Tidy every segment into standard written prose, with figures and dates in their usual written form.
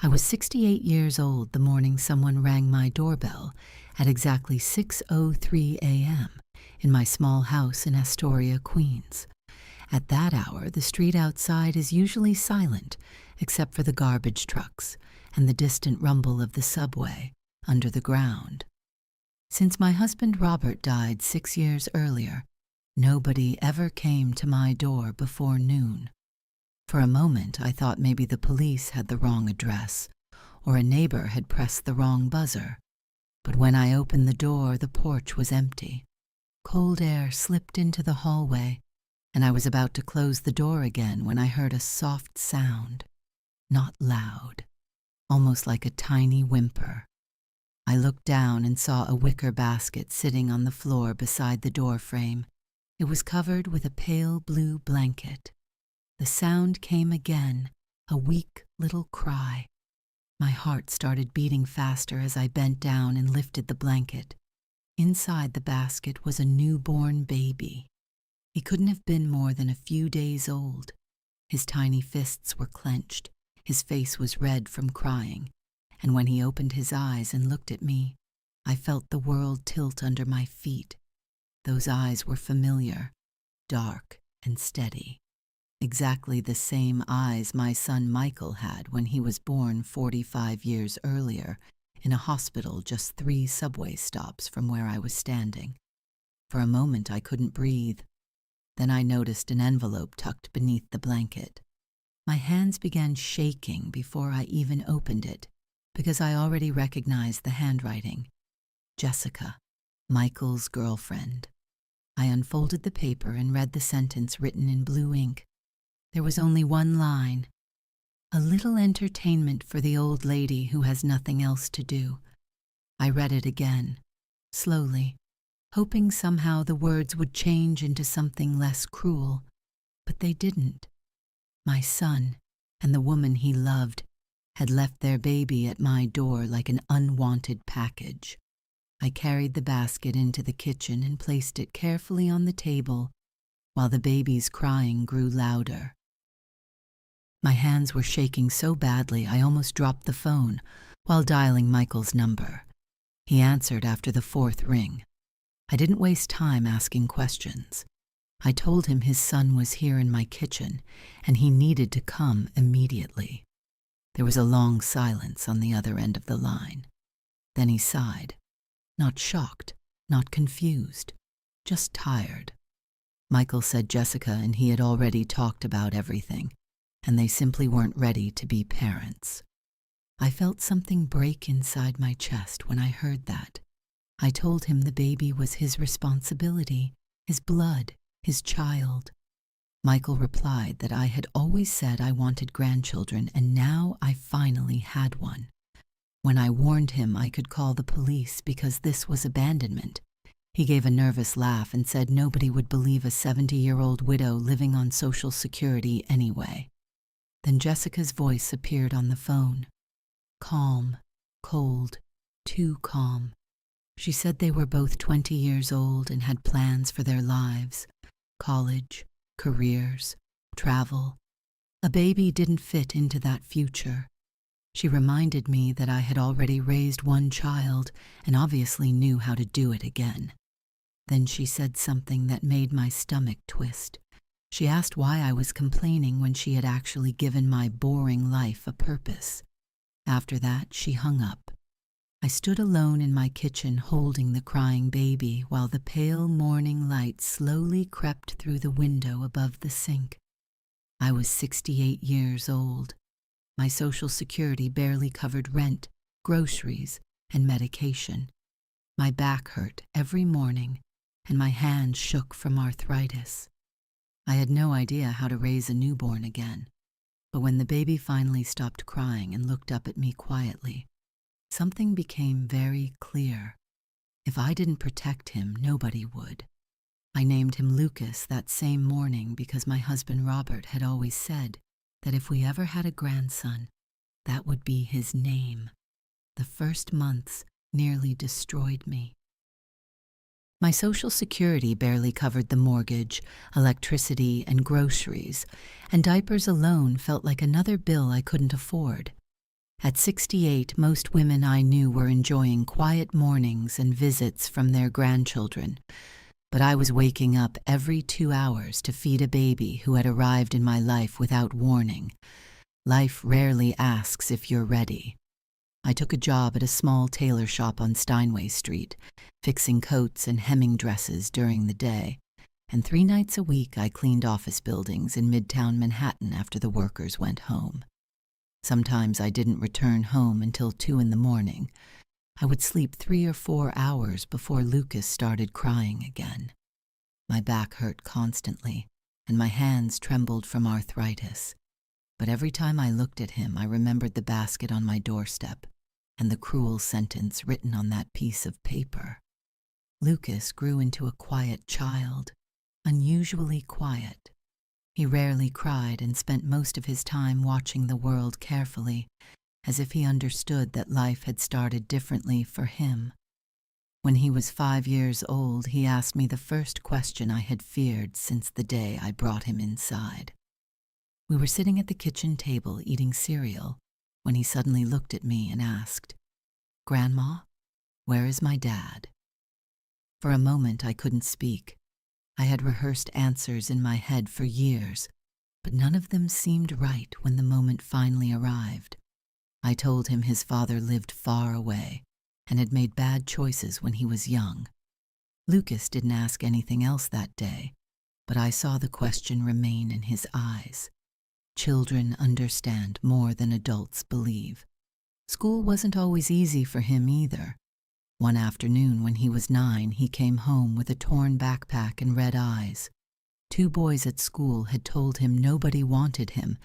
I was 68 years old the morning someone rang my doorbell at exactly 6:03 a.m. in my small house in Astoria, Queens. At that hour, the street outside is usually silent except for the garbage trucks and the distant rumble of the subway under the ground. Since my husband Robert died 6 years earlier, nobody ever came to my door before noon. For a moment, I thought maybe the police had the wrong address, or a neighbor had pressed the wrong buzzer. But when I opened the door, the porch was empty. Cold air slipped into the hallway, and I was about to close the door again when I heard a soft sound, not loud, almost like a tiny whimper. I looked down and saw a wicker basket sitting on the floor beside the door frame. It was covered with a pale blue blanket. The sound came again, a weak little cry. My heart started beating faster as I bent down and lifted the blanket. Inside the basket was a newborn baby. He couldn't have been more than a few days old. His tiny fists were clenched, his face was red from crying, and when he opened his eyes and looked at me, I felt the world tilt under my feet. Those eyes were familiar, dark and steady. Exactly the same eyes my son Michael had when he was born 45 years earlier in a hospital just 3 subway stops from where I was standing. For a moment I couldn't breathe. Then I noticed an envelope tucked beneath the blanket. My hands began shaking before I even opened it, because I already recognized the handwriting. Jessica, Michael's girlfriend. I unfolded the paper and read the sentence written in blue ink. There was only one line. A little entertainment for the old lady who has nothing else to do. I read it again, slowly, hoping somehow the words would change into something less cruel, but they didn't. My son and the woman he loved had left their baby at my door like an unwanted package. I carried the basket into the kitchen and placed it carefully on the table while the baby's crying grew louder. My hands were shaking so badly I almost dropped the phone while dialing Michael's number. He answered after the 4th ring. I didn't waste time asking questions. I told him his son was here in my kitchen and he needed to come immediately. There was a long silence on the other end of the line. Then he sighed, not shocked, not confused, just tired. Michael said Jessica and he had already talked about everything, and they simply weren't ready to be parents. I felt something break inside my chest when I heard that. I told him the baby was his responsibility, his blood, his child. Michael replied that I had always said I wanted grandchildren, and now I finally had one. When I warned him I could call the police because this was abandonment, he gave a nervous laugh and said nobody would believe a 70-year-old widow living on Social Security anyway. Then Jessica's voice appeared on the phone. Calm, cold, too calm. She said they were both 20 years old and had plans for their lives. College, careers, travel. A baby didn't fit into that future. She reminded me that I had already raised one child and obviously knew how to do it again. Then she said something that made my stomach twist. She asked why I was complaining when she had actually given my boring life a purpose. After that, she hung up. I stood alone in my kitchen holding the crying baby while the pale morning light slowly crept through the window above the sink. I was 68 years old. My Social Security barely covered rent, groceries, and medication. My back hurt every morning, and my hands shook from arthritis. I had no idea how to raise a newborn again, but when the baby finally stopped crying and looked up at me quietly, something became very clear. If I didn't protect him, nobody would. I named him Lucas that same morning because my husband Robert had always said that if we ever had a grandson, that would be his name. The first months nearly destroyed me. My Social Security barely covered the mortgage, electricity, and groceries, and diapers alone felt like another bill I couldn't afford. At 68, most women I knew were enjoying quiet mornings and visits from their grandchildren, but I was waking up every 2 hours to feed a baby who had arrived in my life without warning. Life rarely asks if you're ready. I took a job at a small tailor shop on Steinway Street, fixing coats and hemming dresses during the day, and 3 nights a week I cleaned office buildings in Midtown Manhattan after the workers went home. Sometimes I didn't return home until 2 in the morning. I would sleep 3 or 4 hours before Lucas started crying again. My back hurt constantly, and my hands trembled from arthritis. But every time I looked at him, I remembered the basket on my doorstep and the cruel sentence written on that piece of paper. Lucas grew into a quiet child, unusually quiet. He rarely cried and spent most of his time watching the world carefully, as if he understood that life had started differently for him. When he was 5 years old, he asked me the first question I had feared since the day I brought him inside. We were sitting at the kitchen table eating cereal when he suddenly looked at me and asked, "Grandma, where is my dad?" For a moment I couldn't speak. I had rehearsed answers in my head for years, but none of them seemed right when the moment finally arrived. I told him his father lived far away and had made bad choices when he was young. Lucas didn't ask anything else that day, but I saw the question remain in his eyes. Children understand more than adults believe. School wasn't always easy for him either. One afternoon when he was 9, he came home with a torn backpack and red eyes. 2 boys at school had told him nobody wanted him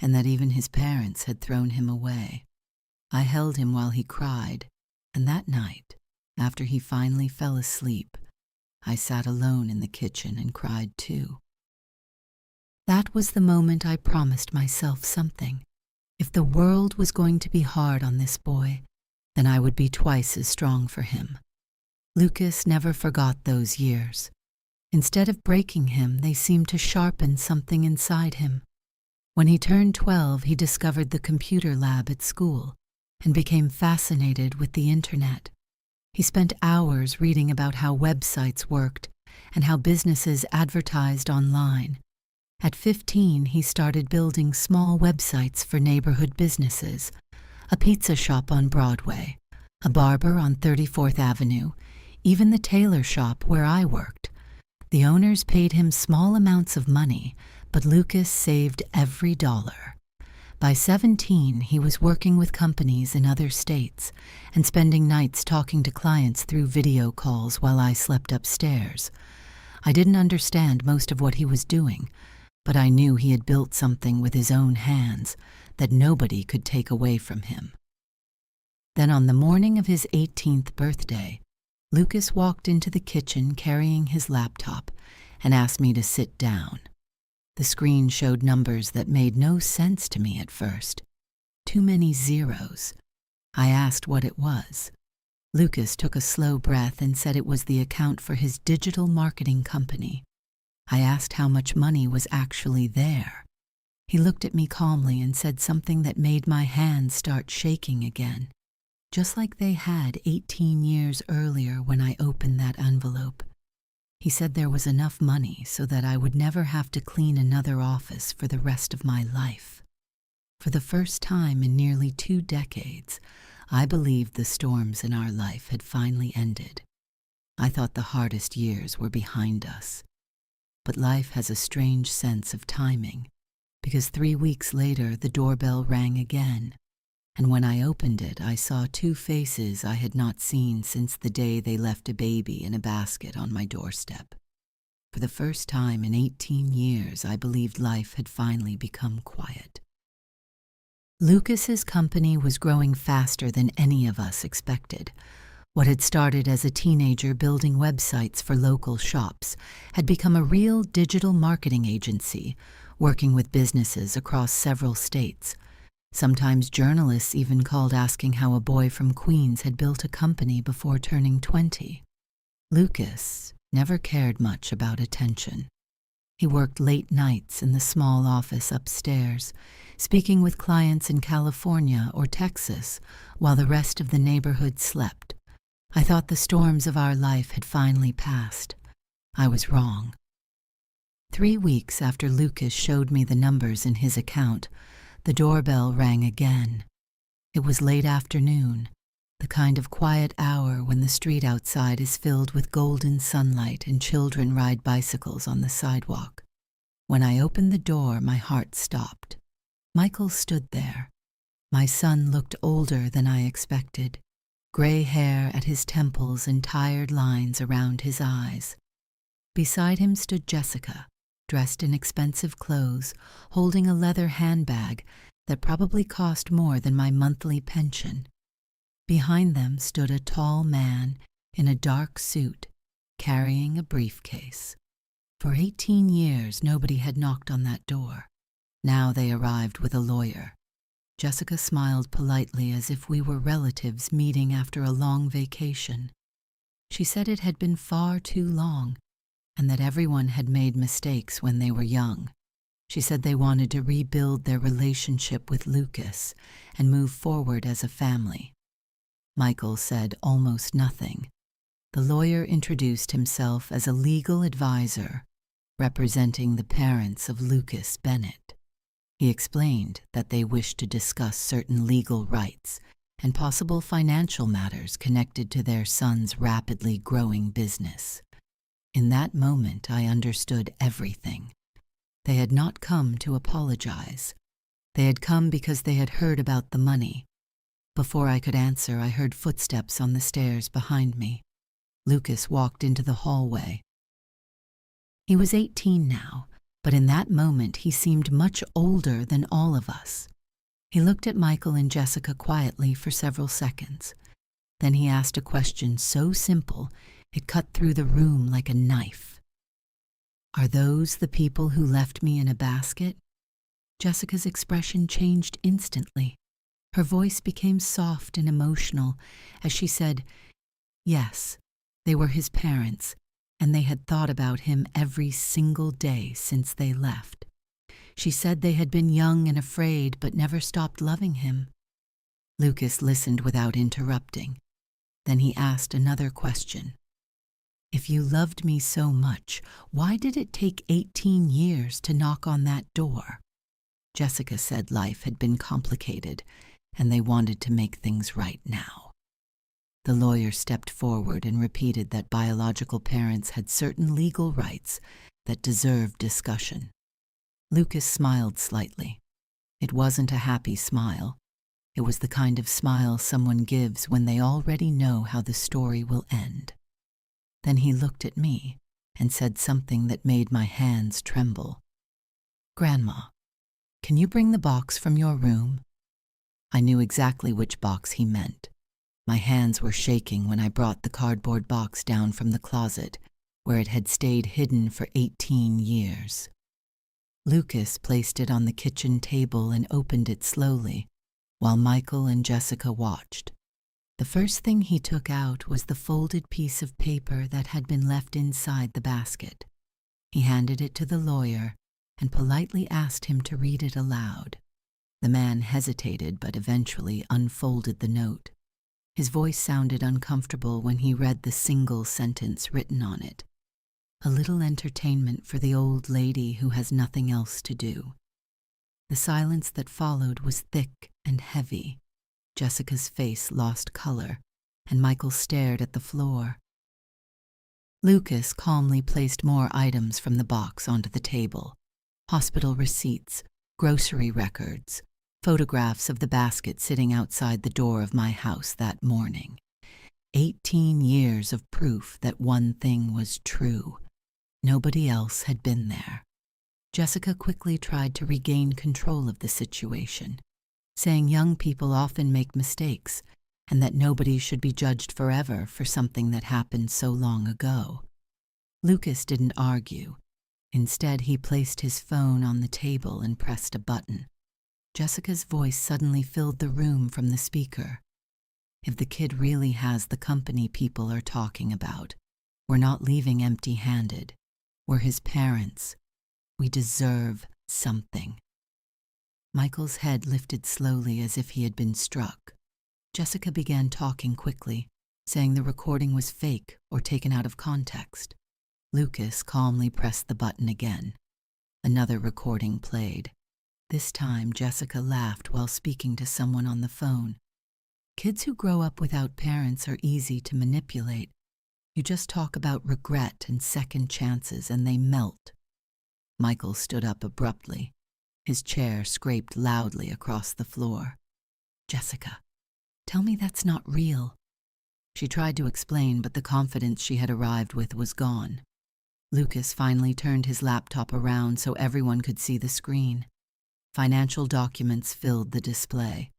and that even his parents had thrown him away. I held him while he cried, and that night, after he finally fell asleep, I sat alone in the kitchen and cried too. That was the moment I promised myself something. If the world was going to be hard on this boy, then I would be twice as strong for him. Lucas never forgot those years. Instead of breaking him, they seemed to sharpen something inside him. When he turned 12, he discovered the computer lab at school and became fascinated with the internet. He spent hours reading about how websites worked and how businesses advertised online. At 15, he started building small websites for neighborhood businesses, a pizza shop on Broadway, a barber on 34th Avenue, even the tailor shop where I worked. The owners paid him small amounts of money, but Lucas saved every dollar. By 17, he was working with companies in other states and spending nights talking to clients through video calls while I slept upstairs. I didn't understand most of what he was doing, but I knew he had built something with his own hands that nobody could take away from him. Then on the morning of his 18th birthday, Lucas walked into the kitchen carrying his laptop and asked me to sit down. The screen showed numbers that made no sense to me at first. Too many zeros. I asked what it was. Lucas took a slow breath and said it was the account for his digital marketing company. I asked how much money was actually there. He looked at me calmly and said something that made my hands start shaking again, just like they had 18 years earlier when I opened that envelope. He said there was enough money so that I would never have to clean another office for the rest of my life. For the first time in nearly 2 decades, I believed the storms in our life had finally ended. I thought the hardest years were behind us. But life has a strange sense of timing, because 3 weeks later the doorbell rang again, and when I opened it I saw 2 faces I had not seen since the day they left a baby in a basket on my doorstep. For the first time in 18 years I believed life had finally become quiet. Lucas's company was growing faster than any of us expected. What had started as a teenager building websites for local shops had become a real digital marketing agency, working with businesses across several states. Sometimes journalists even called asking how a boy from Queens had built a company before turning 20. Lucas never cared much about attention. He worked late nights in the small office upstairs, speaking with clients in California or Texas while the rest of the neighborhood slept. I thought the storms of our life had finally passed. I was wrong. 3 weeks after Lucas showed me the numbers in his account, the doorbell rang again. It was late afternoon, the kind of quiet hour when the street outside is filled with golden sunlight and children ride bicycles on the sidewalk. When I opened the door, my heart stopped. Michael stood there. My son looked older than I expected, gray hair at his temples and tired lines around his eyes. Beside him stood Jessica, dressed in expensive clothes, holding a leather handbag that probably cost more than my monthly pension. Behind them stood a tall man in a dark suit, carrying a briefcase. For 18 years, nobody had knocked on that door. Now they arrived with a lawyer. Jessica smiled politely as if we were relatives meeting after a long vacation. She said it had been far too long, and that everyone had made mistakes when they were young. She said they wanted to rebuild their relationship with Lucas and move forward as a family. Michael said almost nothing. The lawyer introduced himself as a legal advisor representing the parents of Lucas Bennett. He explained that they wished to discuss certain legal rights and possible financial matters connected to their son's rapidly growing business. In that moment, I understood everything. They had not come to apologize. They had come because they had heard about the money. Before I could answer, I heard footsteps on the stairs behind me. Lucas walked into the hallway. He was 18 now, but in that moment he seemed much older than all of us. He looked at Michael and Jessica quietly for several seconds. Then he asked a question so simple it cut through the room like a knife. "Are those the people who left me in a basket?" Jessica's expression changed instantly. Her voice became soft and emotional as she said, "Yes, they were his parents, and they had thought about him every single day since they left." She said they had been young and afraid but never stopped loving him. Lucas listened without interrupting. Then he asked another question. "If you loved me so much, why did it take 18 years to knock on that door?" Jessica said life had been complicated, and they wanted to make things right now. The lawyer stepped forward and repeated that biological parents had certain legal rights that deserved discussion. Lucas smiled slightly. It wasn't a happy smile. It was the kind of smile someone gives when they already know how the story will end. Then he looked at me and said something that made my hands tremble. "Grandma, can you bring the box from your room?" I knew exactly which box he meant. My hands were shaking when I brought the cardboard box down from the closet, where it had stayed hidden for 18 years. Lucas placed it on the kitchen table and opened it slowly, while Michael and Jessica watched. The first thing he took out was the folded piece of paper that had been left inside the basket. He handed it to the lawyer and politely asked him to read it aloud. The man hesitated but eventually unfolded the note. His voice sounded uncomfortable when he read the single sentence written on it. "A little entertainment for the old lady who has nothing else to do." The silence that followed was thick and heavy. Jessica's face lost color, and Michael stared at the floor. Lucas calmly placed more items from the box onto the table. Hospital receipts, grocery records, photographs of the basket sitting outside the door of my house that morning. 18 years of proof that one thing was true. Nobody else had been there. Jessica quickly tried to regain control of the situation, saying young people often make mistakes and that nobody should be judged forever for something that happened so long ago. Lucas didn't argue. Instead, he placed his phone on the table and pressed a button. Jessica's voice suddenly filled the room from the speaker. "If the kid really has the company people are talking about, we're not leaving empty-handed. We're his parents. We deserve something. Michael's head lifted slowly as if he had been struck. Jessica began talking quickly, saying the recording was fake or taken out of context. Lucas calmly pressed the button again. Another recording played. This time, Jessica laughed while speaking to someone on the phone. Kids who grow up without parents are easy to manipulate. You just talk about regret and second chances and they melt. Michael stood up abruptly. His chair scraped loudly across the floor. Jessica, tell me that's not real. She tried to explain, but the confidence she had arrived with was gone. Lucas finally turned his laptop around so everyone could see the screen. Financial documents filled the display.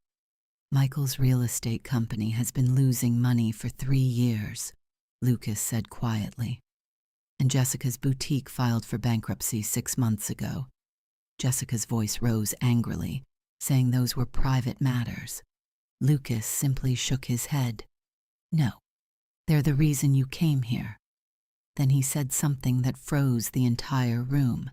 Michael's real estate company has been losing money for 3 years, Lucas said quietly. And Jessica's boutique filed for bankruptcy 6 months ago. Jessica's voice rose angrily, saying those were private matters. Lucas simply shook his head. No, they're the reason you came here. Then he said something that froze the entire room.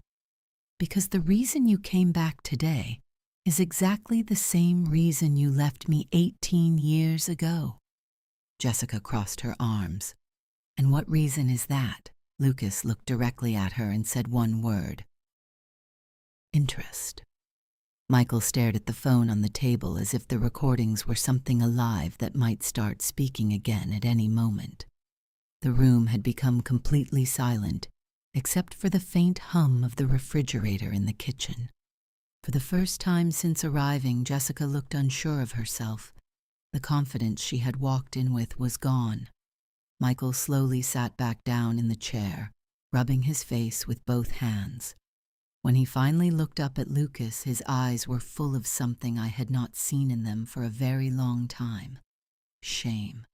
Because the reason you came back today is exactly the same reason you left me 18 years ago. Jessica crossed her arms. And what reason is that? Lucas looked directly at her and said one word. Interest. Michael stared at the phone on the table as if the recordings were something alive that might start speaking again at any moment. The room had become completely silent, except for the faint hum of the refrigerator in the kitchen. For the first time since arriving, Jessica looked unsure of herself. The confidence she had walked in with was gone. Michael slowly sat back down in the chair, rubbing his face with both hands. When he finally looked up at Lucas, his eyes were full of something I had not seen in them for a very long time. Shame.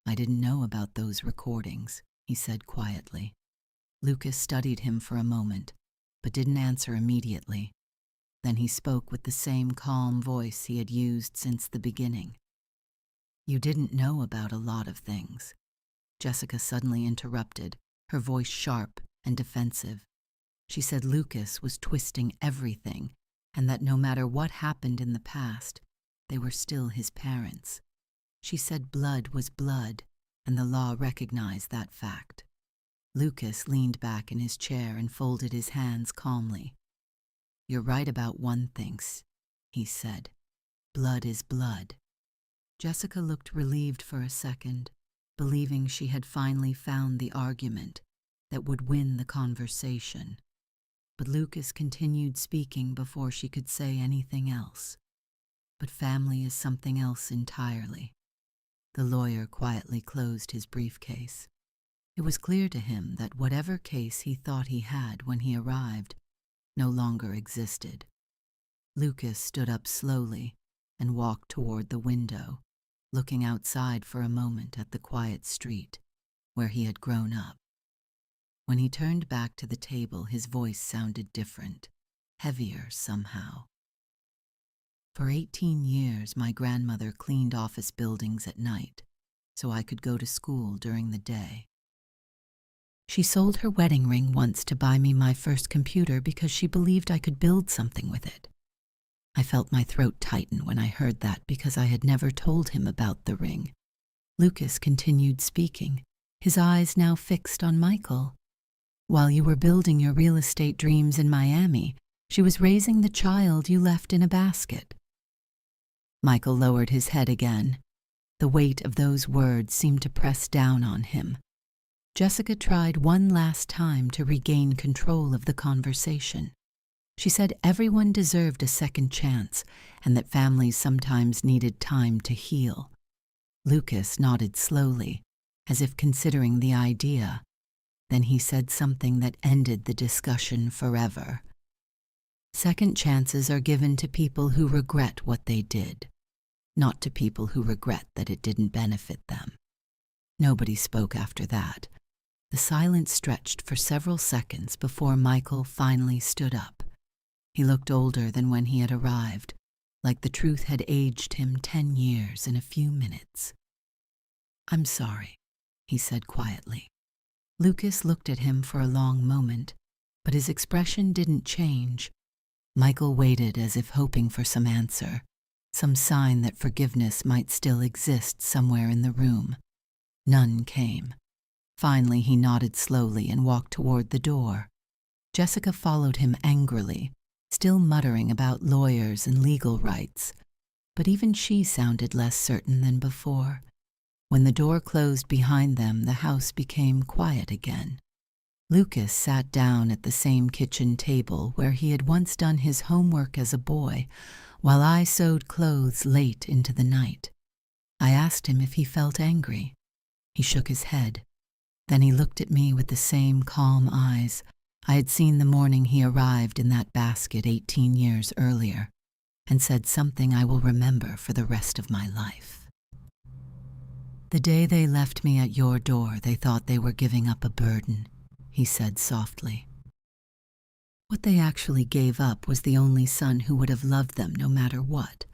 I didn't know about those recordings, he said quietly. Lucas studied him for a moment, but didn't answer immediately. Then he spoke with the same calm voice he had used since the beginning. You didn't know about a lot of things. Jessica suddenly interrupted, her voice sharp and defensive. She said Lucas was twisting everything, and that no matter what happened in the past, they were still his parents. She said blood was blood, and the law recognized that fact. Lucas leaned back in his chair and folded his hands calmly. You're right about one thing, he said. Blood is blood. Jessica looked relieved for a second, believing she had finally found the argument that would win the conversation. But Lucas continued speaking before she could say anything else. But family is something else entirely. The lawyer quietly closed his briefcase. It was clear to him that whatever case he thought he had when he arrived no longer existed. Lucas stood up slowly and walked toward the window, looking outside for a moment at the quiet street where he had grown up. When he turned back to the table, his voice sounded different, heavier somehow. For 18 years, my grandmother cleaned office buildings at night, so I could go to school during the day. She sold her wedding ring once to buy me my first computer because she believed I could build something with it. I felt my throat tighten when I heard that because I had never told him about the ring. Lucas continued speaking, his eyes now fixed on Michael. While you were building your real estate dreams in Miami, she was raising the child you left in a basket. Michael lowered his head again. The weight of those words seemed to press down on him. Jessica tried one last time to regain control of the conversation. She said everyone deserved a second chance and that families sometimes needed time to heal. Lucas nodded slowly, as if considering the idea. Then he said something that ended the discussion forever. Second chances are given to people who regret what they did, not to people who regret that it didn't benefit them. Nobody spoke after that. The silence stretched for several seconds before Michael finally stood up. He looked older than when he had arrived, like the truth had aged him 10 years in a few minutes. I'm sorry, he said quietly. Lucas looked at him for a long moment, but his expression didn't change. Michael waited as if hoping for some answer, some sign that forgiveness might still exist somewhere in the room. None came. Finally, he nodded slowly and walked toward the door. Jessica followed him angrily, still muttering about lawyers and legal rights. But even she sounded less certain than before. When the door closed behind them, the house became quiet again. Lucas sat down at the same kitchen table where he had once done his homework as a boy, while I sewed clothes late into the night. I asked him if he felt angry. He shook his head. Then he looked at me with the same calm eyes I had seen the morning he arrived in that basket 18 years earlier, and said something I will remember for the rest of my life. "The day they left me at your door, they thought they were giving up a burden," he said softly. What they actually gave up was the only son who would have loved them no matter what.